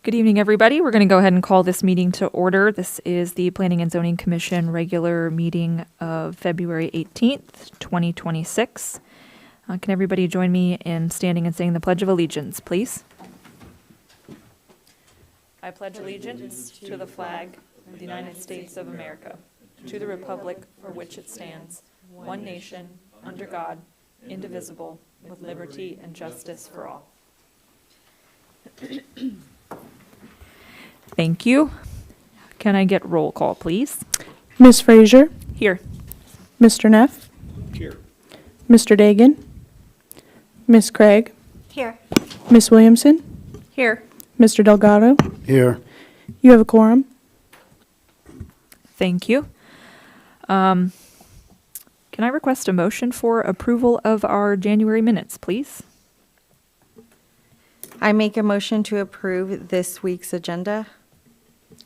Good evening, everybody. We're going to go ahead and call this meeting to order. This is the Planning and Zoning Commission regular meeting of February 18th, 2026. Can everybody join me in standing and saying the Pledge of Allegiance, please? I pledge allegiance to the flag of the United States of America, to the republic for which it stands, one nation, under God, indivisible, with liberty and justice for all. Thank you. Can I get roll call, please? Ms. Frazier, Here. Mr. Neff, Here. Mr. Dagan, Ms. Craig, Here. Ms. Williamson, Here. Mr. Delgado. Here. You have a quorum. Thank you. Can I request a motion for approval of our January minutes, please? I make a motion to approve this week's agenda.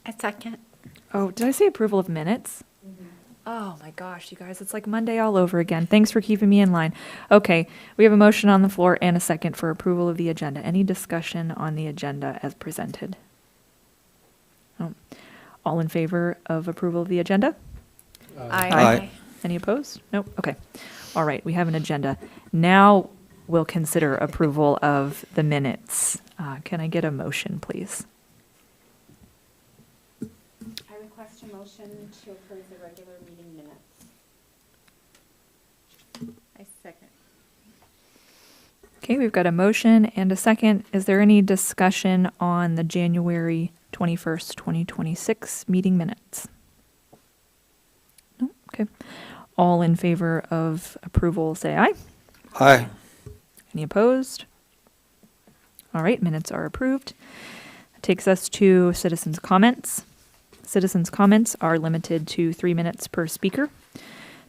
A second. Oh, did I say approval of minutes? Oh my gosh, you guys, it's like Monday all over again. Thanks for keeping me in line. Okay, we have a motion on the floor and a second for approval of the agenda. Any discussion on the agenda as presented? Oh. All in favor of approval of the agenda? Aye. Any opposed? Nope. Okay. All right, we have an agenda. Now we'll consider approval of the minutes. Can I get a motion, please? I request a motion to approve the regular meeting minutes. I second. Okay, we've got a motion and a second. Is there any discussion on the January 21st, 2026 meeting minutes? No? Okay. All in favor of approval, say aye. Aye. Any opposed? All right, minutes are approved. That takes us to citizens' comments. Citizens' comments are limited to 3 minutes per speaker.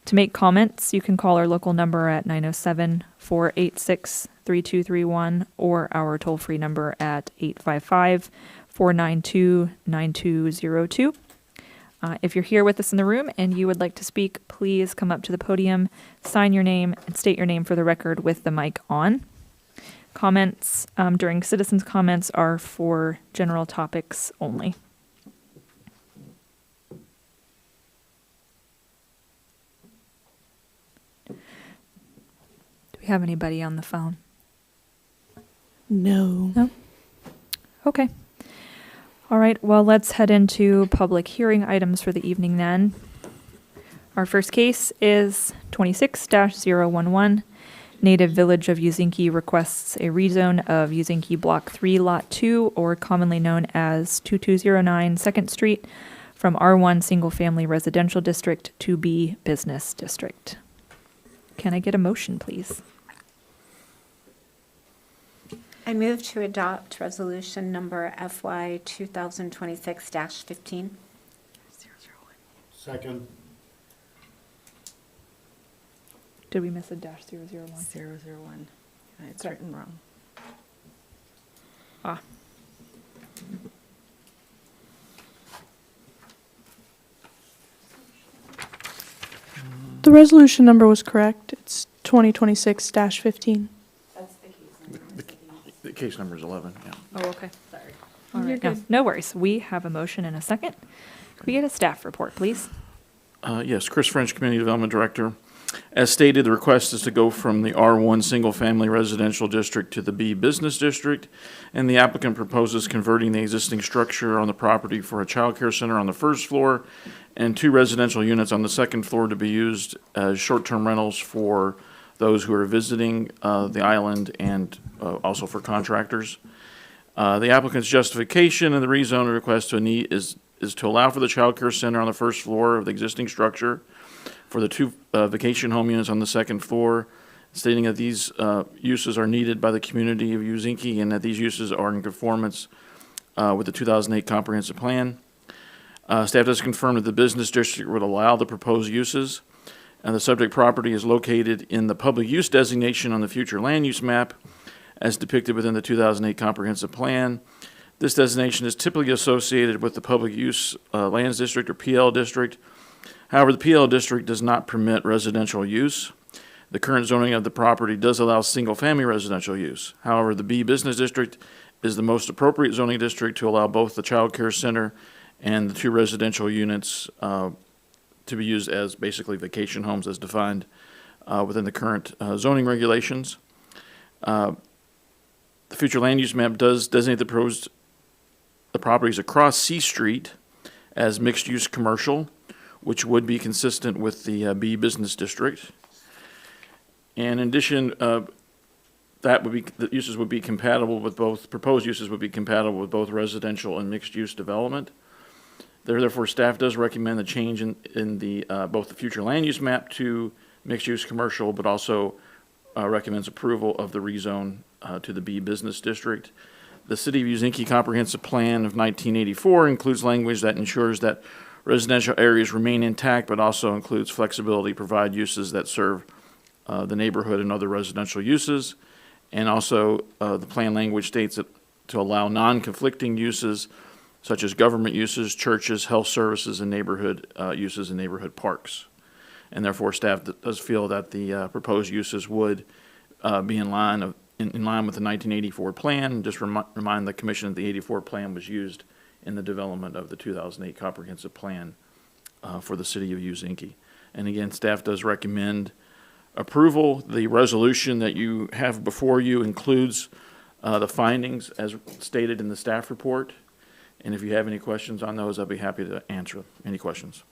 To make comments, you can call our local number at 907-486-3231 or our toll-free number at 855-492-9202. If you're here with us in the room and you would like to speak, please come up to the podium, sign your name, and state your name for the record with the mic on. Comments during citizens' comments are for general topics only. Do we have anybody on the phone? No. No? Okay. All right, well, let's head into public hearing items for the evening then. Our first case is 26-011. Native Village of Uzinki requests a rezone of Uzinki Block 3, Lot 2, or commonly known as 2209 2nd Street, from R1 Single Family Residential District to B Business District. Can I get a motion, please? I move to adopt resolution number FY 2026-15. Second. Did we miss a -001? 001. It's Sorry. written wrong. Ah. The resolution number was correct. It's 2026-15. The case number is 11, yeah. Oh, okay. Sorry. All right. No worries. We have a motion and a second. Could we get a staff report, please? Yes, Chris French, Community Development Director. As stated, the request is to go from the R1 Single Family Residential District to the B Business District, and the applicant proposes converting the existing structure on the property for a child care center on the first floor and 2 residential units on the second floor to be used as short-term rentals for those who are visiting the island and also for contractors. The applicant's justification and the rezone request is to allow for the child care center on the first floor of the existing structure, for the 2 vacation home units on the second floor, stating that these uses are needed by the community of Uzinki and that these uses are in conformance with the 2008 comprehensive plan. Staff has confirmed that the business district would allow the proposed uses, and the subject property is located in the public use designation on the future land use map as depicted within the 2008 comprehensive plan. This designation is typically associated with the public use lands district or PL district. However, the PL district does not permit residential use. The current zoning of the property does allow single-family residential use. However, the B Business District is the most appropriate zoning district to allow both the child care center and the 2 residential units to be used as basically vacation homes as defined within the current zoning regulations. The future land use map does designate the properties across C Street as mixed-use commercial, which would be consistent with the B business district. And in addition, the uses would be compatible with both, proposed uses would be compatible with both residential and mixed-use development. Therefore, staff does recommend the change in the both the future land use map to mixed-use commercial, but also recommends approval of the rezone to the B business district. The City of Uzinki Comprehensive Plan of 1984 includes language that ensures that residential areas remain intact, but also includes flexibility to provide uses that serve the neighborhood and other residential uses. And also, the plan language states that to allow non-conflicting uses such as government uses, churches, health services, and neighborhood uses in neighborhood parks. And therefore, staff does feel that the proposed uses would be in line with the 1984 plan. Just remind the commission that the 84 plan was used in the development of the 2008 comprehensive plan for the City of Uzinki. And again, staff does recommend approval. The resolution that you have before you includes the findings as stated in the staff report. And if you have any questions on those, I'll be happy to answer any questions.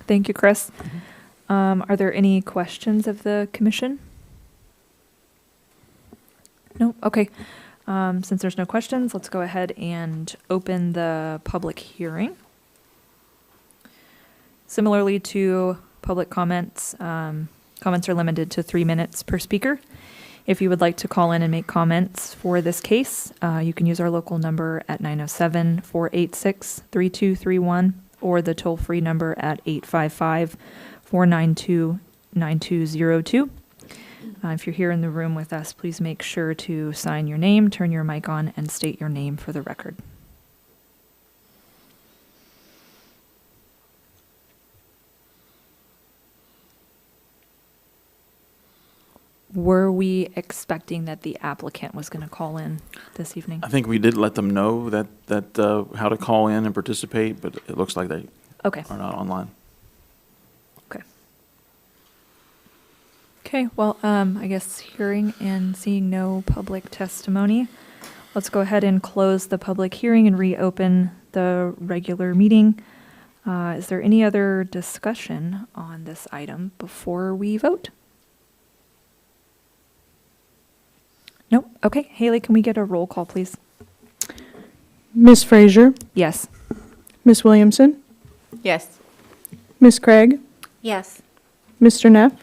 Thank you, Chris. Are there any questions of the commission? No? Okay. Since there's no questions, let's go ahead and open the public hearing. Similarly to public comments, comments are limited to 3 minutes per speaker. If you would like to call in and make comments for this case, you can use our local number at 907-486-3231 or the toll-free number at 855-492-9202. If you're here in the room with us, please make sure to sign your name, turn your mic on, and state your name for the record. Were we expecting that the applicant was going to call in this evening? I think we did let them know that how to call in and participate, but it looks like they Okay. are not online. Okay. Okay, well, I guess hearing and seeing no public testimony, let's go ahead and close the public hearing and reopen the regular meeting. Is there any other discussion on this item before we vote? No? Okay. Haley, can we get a roll call, please? Miss Frazier, Yes. Miss Williamson, Yes. Miss Craig, Yes. Mr. Neff,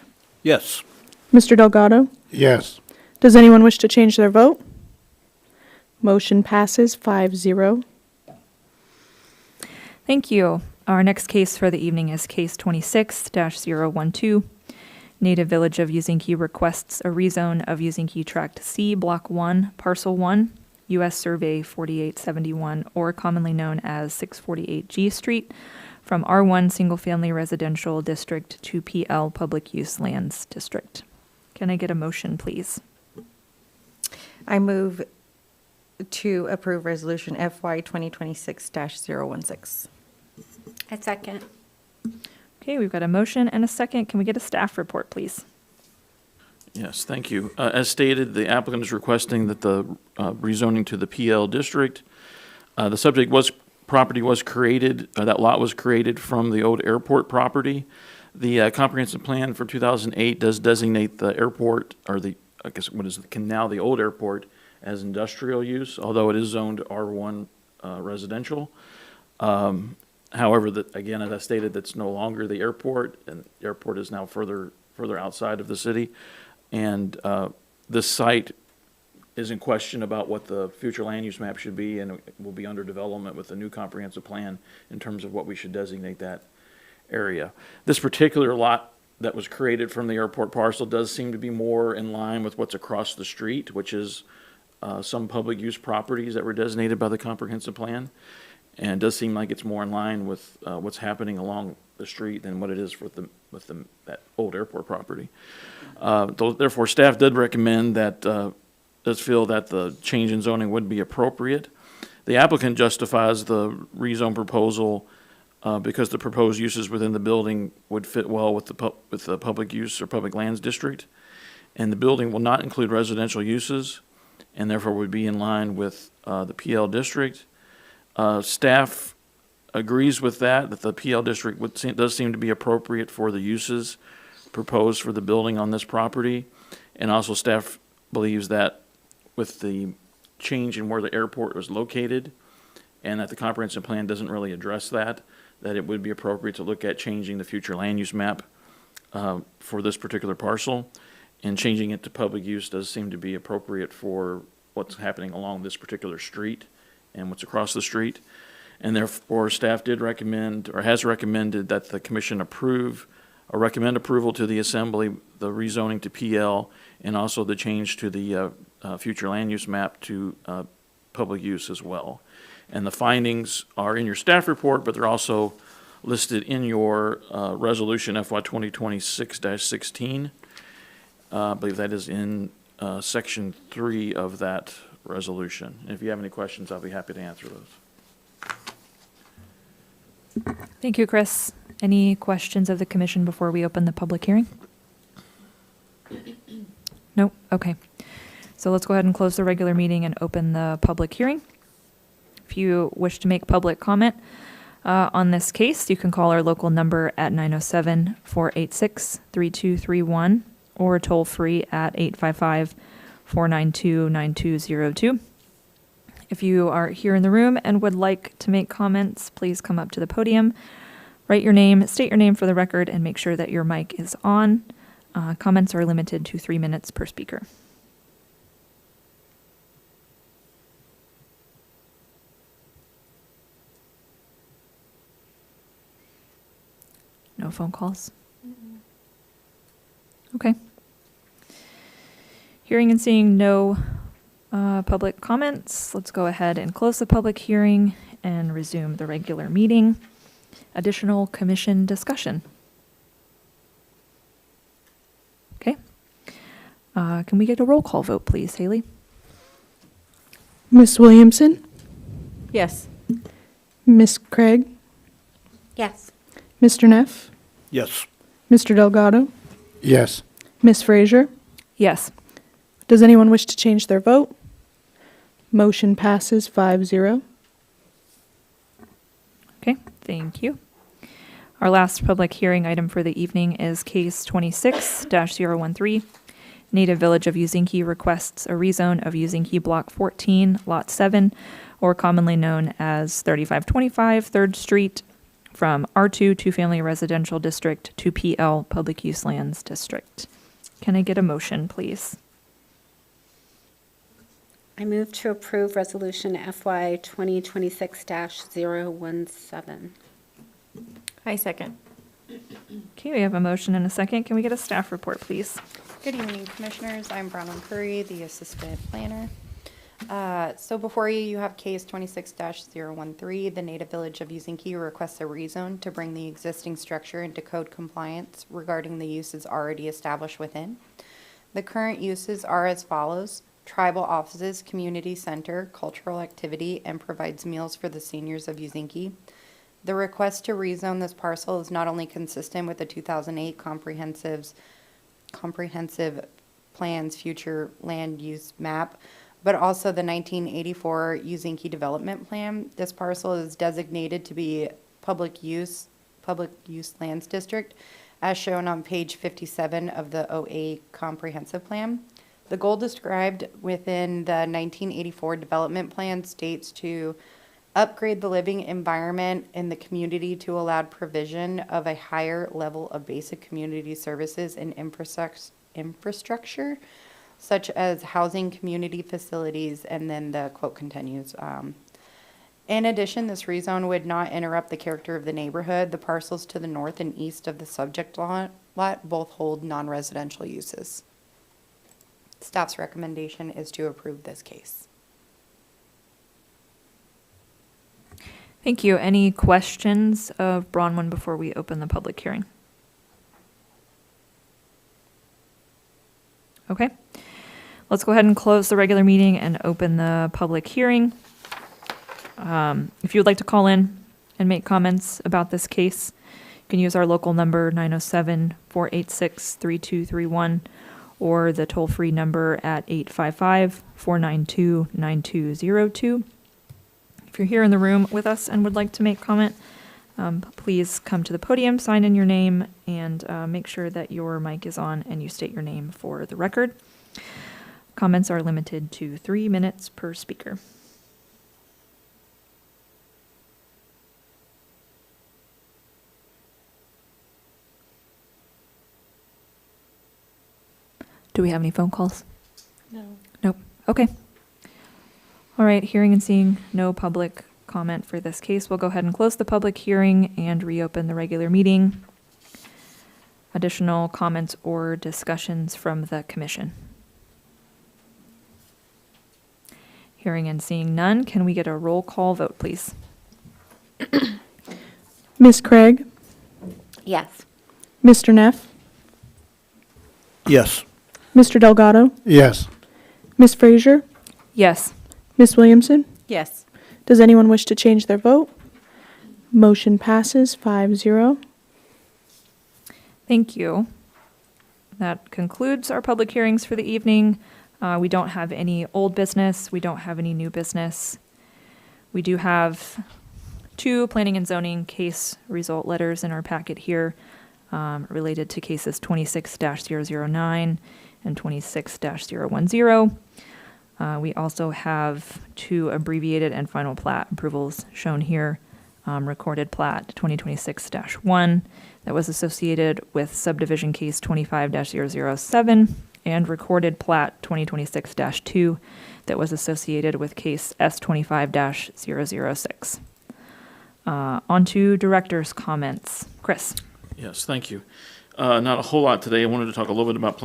Yes. Mr. Delgado. Yes. Does anyone wish to change their vote? Motion passes 5-0. Thank you. Our next case for the evening is case 26-012. Native Village of Uzinki requests a rezone of Uzinki Tract C, Block 1, Parcel 1, U.S. Survey 4871, or commonly known as 648 G Street, from R1 Single Family Residential District to PL Public Use Lands District. Can I get a motion, please? I move to approve Resolution FY 2026-016. I second. Okay, we've got a motion and a second. Can we get a staff report, please? Yes, thank you. As stated, the applicant is requesting that the rezoning to the PL district. The subject property was created, that lot was created from the old airport property. The comprehensive plan for 2008 does designate the airport, or the old airport, as industrial use, although it is zoned R1 residential. However, again, as I stated, that's no longer the airport, and the airport is now further outside of the city. And this site is in question about what the future land use map should be, and it will be under development with the new comprehensive plan in terms of what we should designate that area. This particular lot that was created from the airport parcel does seem to be more in line with what's across the street, which is some public use properties that were designated by the comprehensive plan. And it does seem like it's more in line with what's happening along the street than what it is with the with that old airport property. Therefore, staff did recommend that, does feel that the change in zoning would be appropriate. The applicant justifies the rezone proposal because the proposed uses within the building would fit well with the public use or public lands district. And the building will not include residential uses and therefore would be in line with the PL district. Staff agrees with that the PL district does seem to be appropriate for the uses proposed for the building on this property. And also staff believes that with the change in where the airport was located and that the comprehensive plan doesn't really address that it would be appropriate to look at changing the future land use map for this particular parcel. And changing it to public use does seem to be appropriate for what's happening along this particular street and what's across the street. And therefore, staff did recommend, or has recommended, that the commission approve or recommend approval to the assembly, the rezoning to PL, and also the change to the future land use map to public use as well. And the findings are in your staff report, but they're also listed in your resolution FY 2026-16. I believe that is in section 3 of that resolution. And if you have any questions, I'll be happy to answer those. Thank you, Chris. Any questions of the commission before we open the public hearing? No? Okay. So let's go ahead and close the regular meeting and open the public hearing. If you wish to make public comment on this case, you can call our local number at 907-486-3231 or toll free at 855-492-9202. If you are here in the room and would like to make comments, please come up to the podium, write your name, state your name for the record, and make sure that your mic is on. Comments are limited to 3 minutes per speaker. No phone calls? Okay. Hearing and seeing no public comments, let's go ahead and close the public hearing and resume the regular meeting. Additional commission discussion. Okay. Can we get a roll call vote, please, Haley? Miss Williamson, Yes. Miss Craig, Yes. Mr. Neff, Yes. Mr. Delgado, Yes. Miss Frazier. Yes. Does anyone wish to change their vote? Motion passes 5-0. Okay, thank you. Our last public hearing item for the evening is case 26-013. Native Village of Uzinki requests a rezone of Uzinki Block 14, Lot 7, or commonly known as 3525 3rd Street, from R2 Two-Family Residential District to PL Public Use Lands District. Can I get a motion, please? I move to approve resolution FY 2026-017. I second. Okay, we have a motion and a second. Can we get a staff report, please? Good evening, Commissioners. I'm Bronwyn Curry, the Assistant Planner. So before you, you have case 26-013. The Native Village of Uzinki requests a rezone to bring the existing structure into code compliance regarding the uses already established within. The current uses are as follows: tribal offices, community center, cultural activity, and provides meals for the seniors of Uzinki. The request to rezone this parcel is not only consistent with the 2008 comprehensive plans future land use map, but also the 1984 Uzinki Development Plan. This parcel is designated to be public use lands district, as shown on page 57 of the 08 Comprehensive Plan. The goal described within the 1984 Development Plan states to upgrade the living environment in the community to allow provision of a higher level of basic community services and infrastructure, such as housing, community facilities, and then the quote continues. In addition, this rezone would not interrupt the character of the neighborhood. The parcels to the north and east of the subject lot both hold non-residential uses. Staff's recommendation is to approve this case. Thank you. Any questions of Bronwyn before we open the public hearing? Okay. Let's go ahead and close the regular meeting and open the public hearing. If you would like to call in and make comments about this case, you can use our local number 907-486-3231 or the toll-free number at 855-492-9202. If you're here in the room with us and would like to make comment, please come to the podium, sign in your name, and make sure that your mic is on and you state your name for the record. Comments are limited to 3 minutes per speaker. Do we have any phone calls? No. Nope. Okay. All right, hearing and seeing no public comment for this case, we'll go ahead and close the public hearing and reopen the regular meeting. Additional comments or discussions from the commission? Hearing and seeing none, can we get a roll call vote, please? Miss Craig? Yes. Mr. Neff? Yes. Mr. Delgado? Yes. Miss Frazier? Yes. Miss Williamson? Yes. Does anyone wish to change their vote? Motion passes 5-0. Thank you. That concludes our public hearings for the evening. We don't have any old business. We don't have any new business. We do have 2 planning and zoning case result letters in our packet here related to cases 26-009 and 26-010. We also have 2 abbreviated and final plat approvals shown here. Recorded plat 2026-1 that was associated with subdivision case 25-007 and recorded plat 2026-2 that was associated with case S25-006. On to director's comments. Chris. Yes, thank you. Not a whole lot today. I wanted to talk a little bit about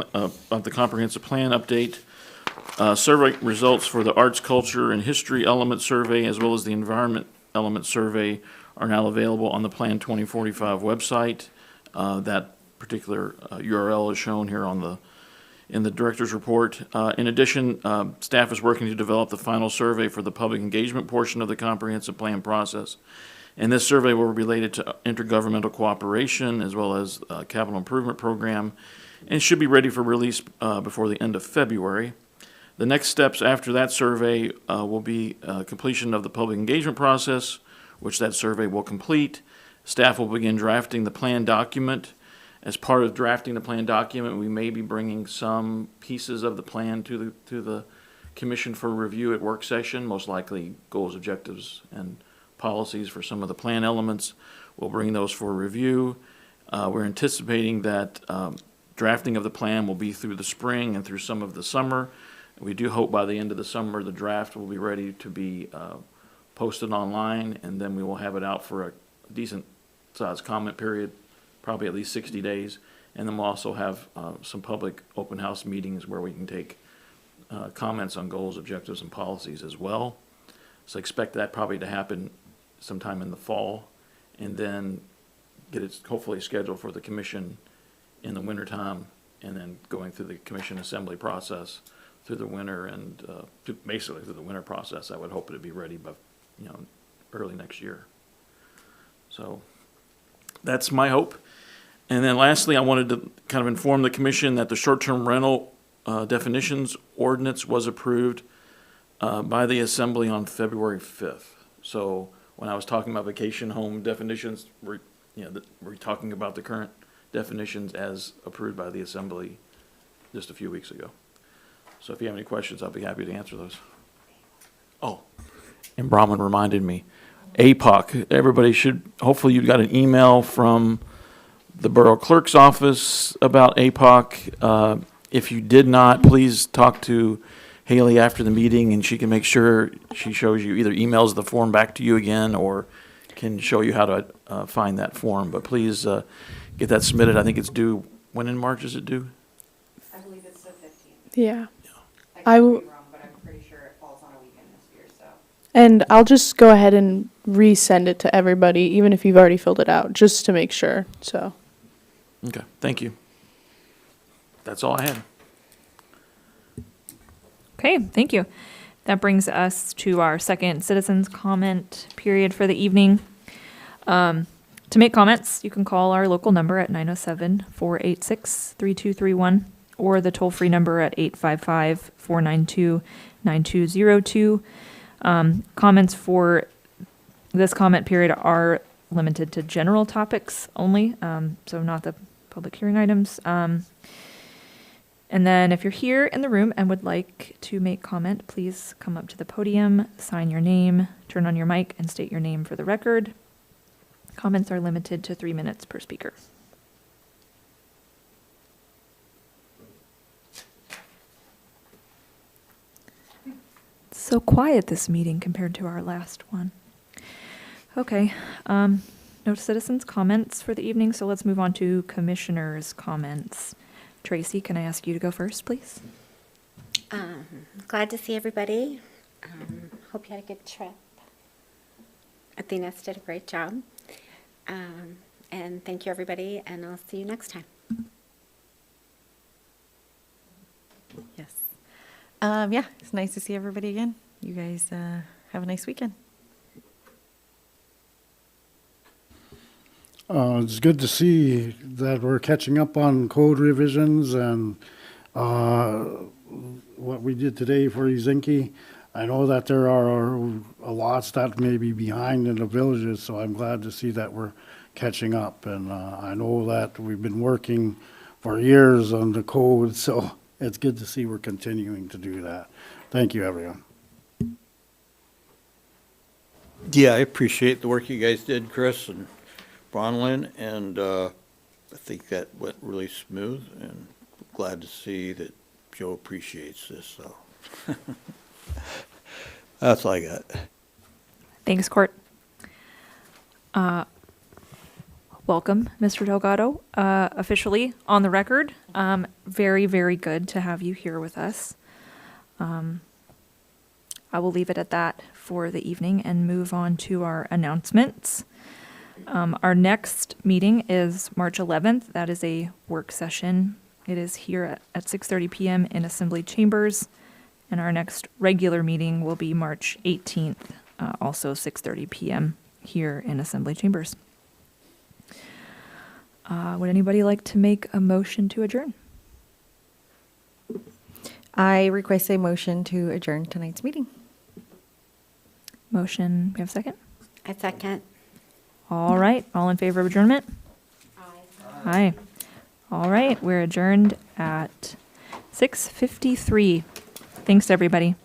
the comprehensive plan update. Survey results for the arts, culture, and history element survey, as well as the environment element survey, are now available on the Plan 2045 website. That particular URL is shown here in the director's report. In addition, staff is working to develop the final survey for the public engagement portion of the comprehensive plan process. And this survey will be related to intergovernmental cooperation as well as capital improvement program, and should be ready for release before the end of February. The next steps after that survey will be completion of the public engagement process, which that survey will complete. Staff will begin drafting the plan document. As part of drafting the plan document, we may be bringing some pieces of the plan to the commission for review at work session, most likely goals, objectives, and policies for some of the plan elements. We'll bring those for review. We're anticipating that drafting of the plan will be through the spring and through some of the summer. We do hope by the end of the summer the draft will be ready to be posted online, and then we will have it out for a decent sized comment period, probably at least 60 days. And then we'll also have some public open house meetings where we can take comments on goals, objectives, and policies as well. So expect that probably to happen sometime in the fall, and then get it hopefully scheduled for the commission in the wintertime, and then going through the commission assembly process through the winter and basically through the winter process. I would hope it to be ready by early next year. So that's my hope. And then lastly, I wanted to kind of inform the commission that the short-term rental definitions ordinance was approved by the assembly on February 5th. So when I was talking about vacation home definitions, we're talking about the current definitions as approved by the assembly just a few weeks ago. So if you have any questions, I'll be happy to answer those. Oh, and Brahman reminded me, APOC, everybody should, hopefully you got an email from the Borough Clerk's office about APOC. If you did not, please talk to Haley after the meeting, and she can make sure she shows you, either emails the form back to you again or can show you how to find that form. But please get that submitted. I think it's due, when in March is it due? I believe it's the 15th. Yeah. I I could w- be wrong, but I'm pretty sure it falls on a weekend this year, so. And I'll just go ahead and resend it to everybody, even if you've already filled it out, just to make sure. So, Okay, thank you. That's all I had. Okay, thank you. That brings us to our second citizens comment period for the evening. To make comments, you can call our local number at 907-486-3231 or the toll-free number at 855-492-9202. Comments for this comment period are limited to general topics only, so not the public hearing items. And then if you're here in the room and would like to make comment, please come up to the podium, sign your name, turn on your mic, and state your name for the record. Comments are limited to 3 minutes per speaker. It's so quiet this meeting compared to our last one. Okay, no citizens' comments for the evening, so let's move on to commissioners' comments. Tracy, can I ask you to go first, please? Glad to see everybody. Hope you had a good trip. Athena's did a great job. And thank you, everybody, and I'll see you next time. Yes. Yeah, it's nice to see everybody again. You guys have a nice weekend. It's good to see that we're catching up on code revisions and what we did today for Ezinki. I know that there are lots that may be behind in the villages, so I'm glad to see that we're catching up. And I know that we've been working for years on the code, so it's good to see we're continuing to do that. Thank you, everyone. Yeah, I appreciate the work you guys did, Chris and Bronwyn, and I think that went really smooth, and glad to see that Joe appreciates this, so. That's all I got. Thanks, Court. Welcome, Mr. Delgado, officially on the record. Very, very good to have you here with us. I will leave it at that for the evening and move on to our announcements. Our next meeting is March 11th. That is a work session. It is here at 6:30 p.m. in Assembly Chambers. And our next regular meeting will be March 18th, also 6:30 p.m. here in Assembly Chambers. Would anybody like to make a motion to adjourn? I request a motion to adjourn tonight's meeting. Motion, we have a second? I second. All right, all in favor of adjournment? Aye. All right, we're adjourned at 6:53. Thanks, everybody.